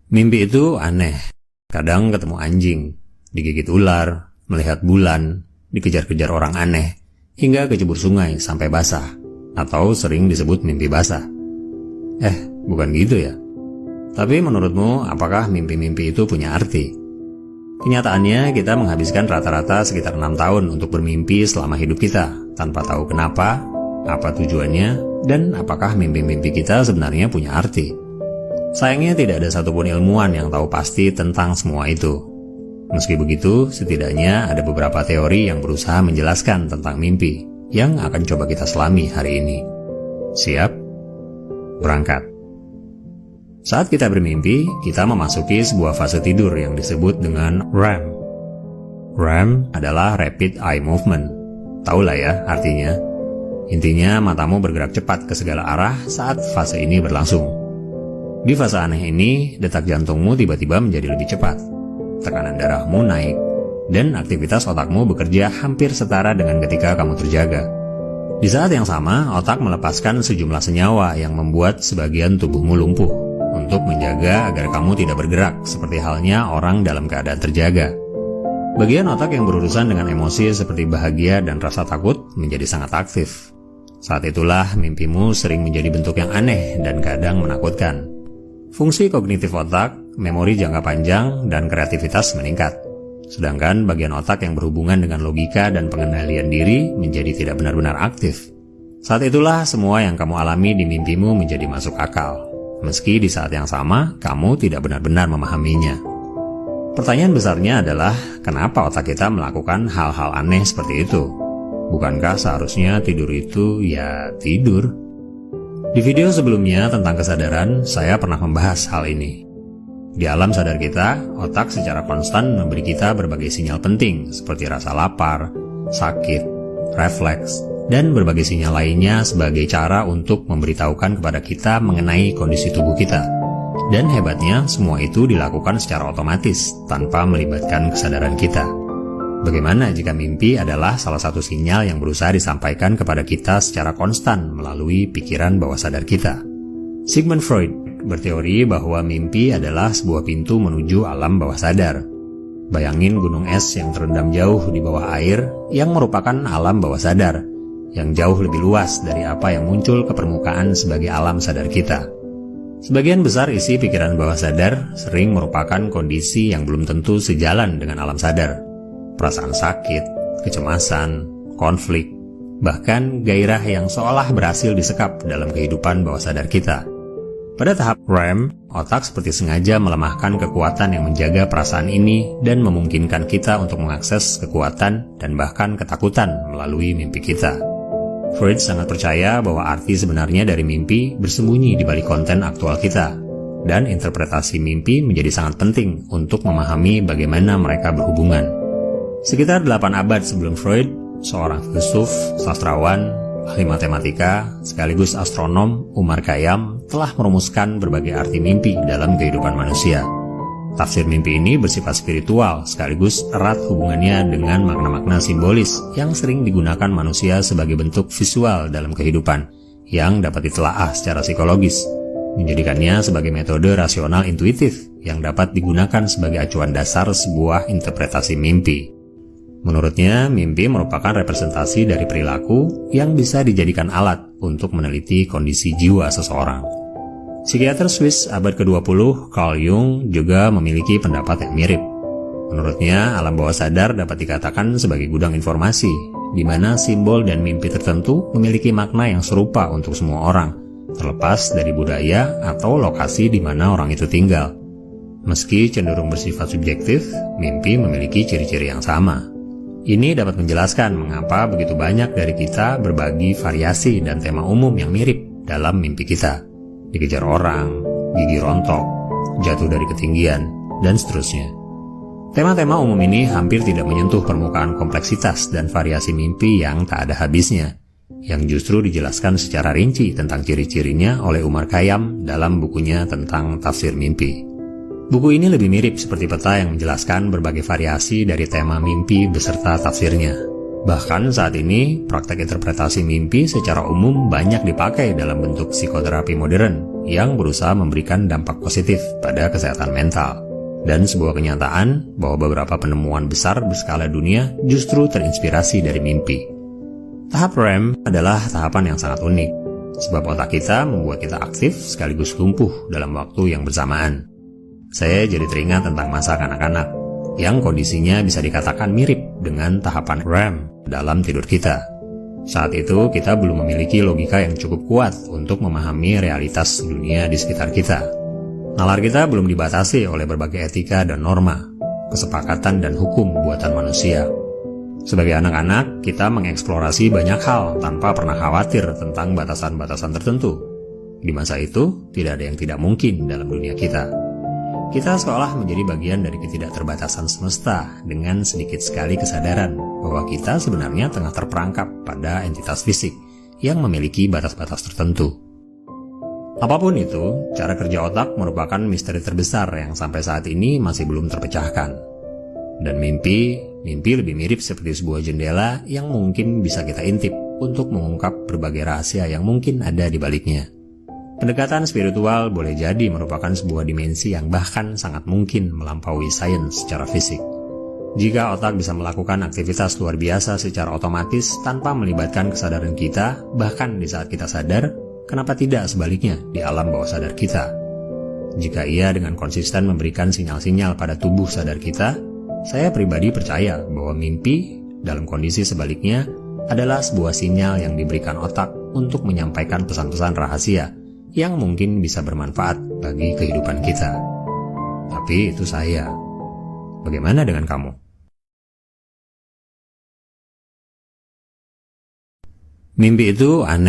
Mimpi itu aneh. Kadang ketemu anjing, digigit ular, melihat bulan, dikejar-kejar orang aneh, hingga kecebur sungai sampai basah, atau sering disebut mimpi basah. Bukan gitu ya. Tapi menurutmu, apakah mimpi-mimpi itu punya arti? Kenyataannya, kita menghabiskan rata-rata sekitar 6 tahun untuk bermimpi selama hidup kita, tanpa tahu kenapa, apa tujuannya, dan apakah mimpi-mimpi kita sebenarnya punya arti. Sayangnya tidak ada satupun ilmuwan yang tahu pasti tentang semua itu. Meski begitu, setidaknya ada beberapa teori yang berusaha menjelaskan tentang mimpi yang akan coba kita selami hari ini. Siap? Berangkat. Saat kita bermimpi, kita memasuki sebuah fase tidur yang disebut dengan REM. REM adalah Rapid Eye Movement. Tahulah ya artinya. Intinya matamu bergerak cepat ke segala arah saat fase ini berlangsung. Di fase aneh ini, detak jantungmu tiba-tiba menjadi lebih cepat, tekanan darahmu naik, dan aktivitas otakmu bekerja hampir setara dengan ketika kamu terjaga. Di saat yang sama, otak melepaskan sejumlah senyawa yang membuat sebagian tubuhmu lumpuh, untuk menjaga agar kamu tidak bergerak seperti halnya orang dalam keadaan terjaga. Bagian otak yang berurusan dengan emosi seperti bahagia dan rasa takut menjadi sangat aktif. Saat itulah mimpimu sering menjadi bentuk yang aneh dan kadang menakutkan. Fungsi kognitif otak, memori jangka panjang, dan kreativitas meningkat. Sedangkan bagian otak yang berhubungan dengan logika dan pengendalian diri menjadi tidak benar-benar aktif. Saat itulah semua yang kamu alami di mimpimu menjadi masuk akal. Meski di saat yang sama, kamu tidak benar-benar memahaminya. Pertanyaan besarnya adalah, kenapa otak kita melakukan hal-hal aneh seperti itu? Bukankah seharusnya tidur itu ya tidur? Di video sebelumnya tentang kesadaran, saya pernah membahas hal ini. Di alam sadar kita, otak secara konstan memberi kita berbagai sinyal penting seperti rasa lapar, sakit, refleks, dan berbagai sinyal lainnya sebagai cara untuk memberitahukan kepada kita mengenai kondisi tubuh kita. Dan hebatnya, semua itu dilakukan secara otomatis tanpa melibatkan kesadaran kita. Bagaimana jika mimpi adalah salah satu sinyal yang berusaha disampaikan kepada kita secara konstan melalui pikiran bawah sadar kita? Sigmund Freud berteori bahwa mimpi adalah sebuah pintu menuju alam bawah sadar. Bayangin gunung es yang terendam jauh di bawah air yang merupakan alam bawah sadar, yang jauh lebih luas dari apa yang muncul ke permukaan sebagai alam sadar kita. Sebagian besar isi pikiran bawah sadar sering merupakan kondisi yang belum tentu sejalan dengan alam sadar. Perasaan sakit, kecemasan, konflik, bahkan gairah yang seolah berhasil disekap dalam kehidupan bawah sadar kita. Pada tahap REM, otak seperti sengaja melemahkan kekuatan yang menjaga perasaan ini dan memungkinkan kita untuk mengakses kekuatan dan bahkan ketakutan melalui mimpi kita. Freud sangat percaya bahwa arti sebenarnya dari mimpi bersembunyi di balik konten aktual kita, dan interpretasi mimpi menjadi sangat penting untuk memahami bagaimana mereka berhubungan. Sekitar 8 abad sebelum Freud, seorang filsuf, sastrawan, ahli matematika, sekaligus astronom, Umar Khayyam telah merumuskan berbagai arti mimpi dalam kehidupan manusia. Tafsir mimpi ini bersifat spiritual sekaligus erat hubungannya dengan makna-makna simbolis yang sering digunakan manusia sebagai bentuk visual dalam kehidupan yang dapat ditelaah secara psikologis, menjadikannya sebagai metode rasional intuitif yang dapat digunakan sebagai acuan dasar sebuah interpretasi mimpi. Menurutnya, mimpi merupakan representasi dari perilaku yang bisa dijadikan alat untuk meneliti kondisi jiwa seseorang. Psikiater Swiss abad ke-20, Carl Jung, juga memiliki pendapat yang mirip. Menurutnya, alam bawah sadar dapat dikatakan sebagai gudang informasi, di mana simbol dan mimpi tertentu memiliki makna yang serupa untuk semua orang, terlepas dari budaya atau lokasi di mana orang itu tinggal. Meski cenderung bersifat subjektif, mimpi memiliki ciri-ciri yang sama. Ini dapat menjelaskan mengapa begitu banyak dari kita berbagi variasi dan tema umum yang mirip dalam mimpi kita. Dikejar orang, gigi rontok, jatuh dari ketinggian, dan seterusnya. Tema-tema umum ini hampir tidak menyentuh permukaan kompleksitas dan variasi mimpi yang tak ada habisnya, yang justru dijelaskan secara rinci tentang ciri-cirinya oleh Umar Khayyam dalam bukunya tentang tafsir mimpi. Buku ini lebih mirip seperti peta yang menjelaskan berbagai variasi dari tema mimpi beserta tafsirnya. Bahkan saat ini, praktek interpretasi mimpi secara umum banyak dipakai dalam bentuk psikoterapi modern yang berusaha memberikan dampak positif pada kesehatan mental, dan sebuah kenyataan bahwa beberapa penemuan besar berskala dunia justru terinspirasi dari mimpi. Tahap REM adalah tahapan yang sangat unik, sebab otak kita membuat kita aktif sekaligus lumpuh dalam waktu yang bersamaan. Saya jadi teringat tentang masa kanak-kanak, yang kondisinya bisa dikatakan mirip dengan tahapan REM dalam tidur kita. Saat itu kita belum memiliki logika yang cukup kuat untuk memahami realitas dunia di sekitar kita. Nalar kita belum dibatasi oleh berbagai etika dan norma, kesepakatan dan hukum buatan manusia. Sebagai anak-anak, kita mengeksplorasi banyak hal tanpa pernah khawatir tentang batasan-batasan tertentu. Di masa itu, tidak ada yang tidak mungkin dalam dunia kita. Kita seolah menjadi bagian dari ketidakterbatasan semesta dengan sedikit sekali kesadaran bahwa kita sebenarnya tengah terperangkap pada entitas fisik yang memiliki batas-batas tertentu. Apapun itu, cara kerja otak merupakan misteri terbesar yang sampai saat ini masih belum terpecahkan. Dan mimpi lebih mirip seperti sebuah jendela yang mungkin bisa kita intip untuk mengungkap berbagai rahasia yang mungkin ada di baliknya. Pendekatan spiritual boleh jadi merupakan sebuah dimensi yang bahkan sangat mungkin melampaui sains secara fisik. Jika otak bisa melakukan aktivitas luar biasa secara otomatis tanpa melibatkan kesadaran kita, bahkan di saat kita sadar, kenapa tidak sebaliknya di alam bawah sadar kita? Jika ia dengan konsisten memberikan sinyal-sinyal pada tubuh sadar kita, saya pribadi percaya bahwa mimpi, dalam kondisi sebaliknya, adalah sebuah sinyal yang diberikan otak untuk menyampaikan pesan-pesan rahasia yang mungkin bisa bermanfaat bagi kehidupan kita. Tapi itu saya. Bagaimana dengan kamu? Mimpi itu aneh.